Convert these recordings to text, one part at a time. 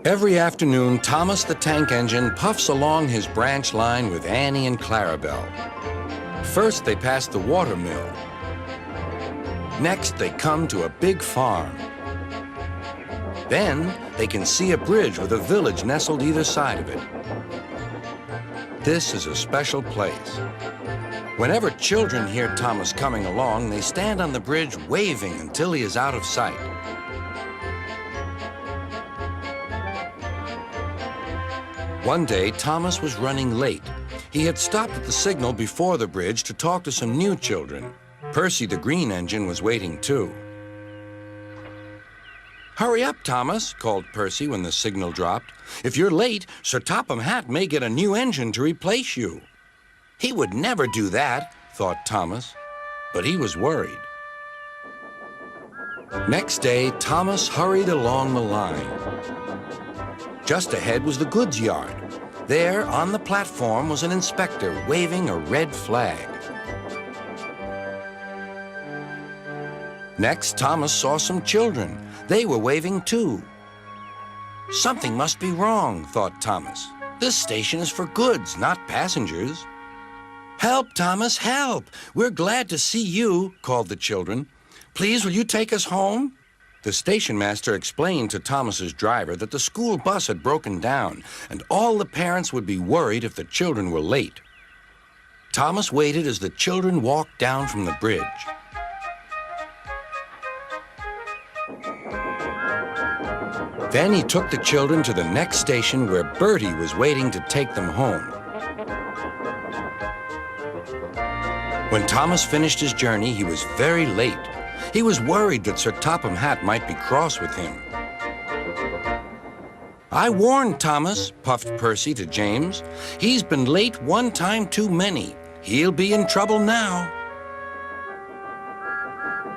Every afternoon, Thomas the Tank Engine puffs along his branch line with Annie and Clarabelle. First, they pass the water mill. Next, they come to a big farm. Then, they can see a bridge with a village nestled either side of it. This is a special place. Whenever children hear Thomas coming along, they stand on the bridge waving until he is out of sight. One day, Thomas was running late. He had stopped at the signal before the bridge to talk to some new children. Percy the green engine was waiting too. "Hurry up, Thomas," called Percy when the signal dropped. "If you're late, Sir Topham Hatt may get a new engine to replace you." He would never do that, thought Thomas, but he was worried. Next day, Thomas hurried along the line. Just ahead was the goods yard. There, on the platform, was an inspector waving a red flag. Next, Thomas saw some children. They were waving too. Something must be wrong, thought Thomas. This station is for goods, not passengers. "Help, Thomas, help! We're glad to see you," called the children. "Please, will you take us home?" The station master explained to Thomas's driver that the school bus had broken down, and all the parents would be worried if the children were late. Thomas waited as the children walked down from the bridge. Then he took the children to the next station where Bertie was waiting to take them home. When Thomas finished his journey, he was very late. He was worried that Sir Topham Hatt might be cross with him. "I warned Thomas," puffed Percy to James. "He's been late one time too many. He'll be in trouble now."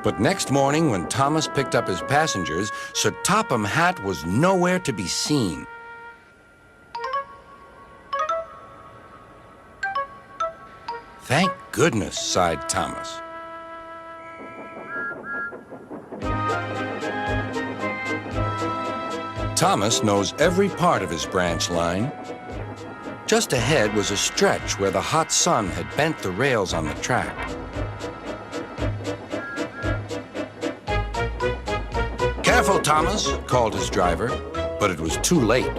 But next morning, when Thomas picked up his passengers, Sir Topham Hatt was nowhere to be seen. "Thank goodness," sighed Thomas. Thomas knows every part of his branch line. Just ahead was a stretch where the hot sun had bent the rails on the track. "Careful, Thomas," called his driver, but it was too late.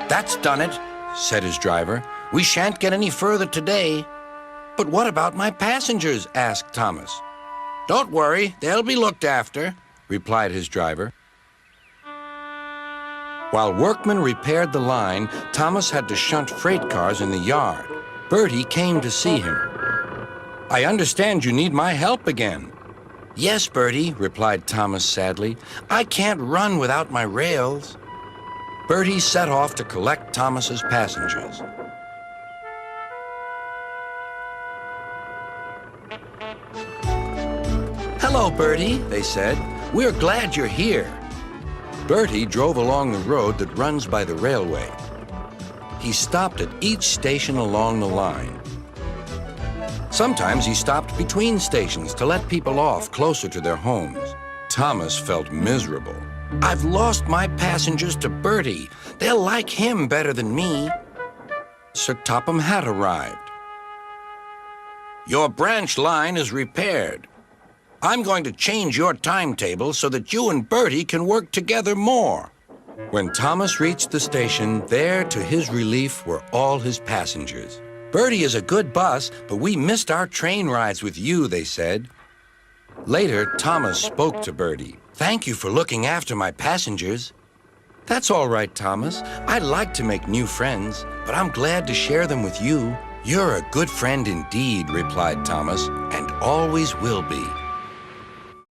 "That's done it," said his driver. "We shan't get any further today." "But what about my passengers?" asked Thomas. "Don't worry, they'll be looked after," replied his driver. While workmen repaired the line, Thomas had to shunt freight cars in the yard. Bertie came to see him. "I understand you need my help again." "Yes, Bertie," replied Thomas sadly. "I can't run without my rails." Bertie set off to collect Thomas's passengers. "Hello, Bertie," they said. "We're glad you're here." Bertie drove along the road that runs by the railway. He stopped at each station along the line. Sometimes he stopped between stations to let people off closer to their homes. Thomas felt miserable. "I've lost my passengers to Bertie. They'll like him better than me." Sir Topham Hatt arrived. "Your branch line is repaired. I'm going to change your timetable so that you and Bertie can work together more." When Thomas reached the station, there, to his relief, were all his passengers. "Bertie is a good bus, but we missed our train rides with you," they said. Later, Thomas spoke to Bertie. "Thank you for looking after my passengers." "That's all right, Thomas. I like to make new friends, but I'm glad to share them with you." "You're a good friend indeed," replied Thomas, "and always will be."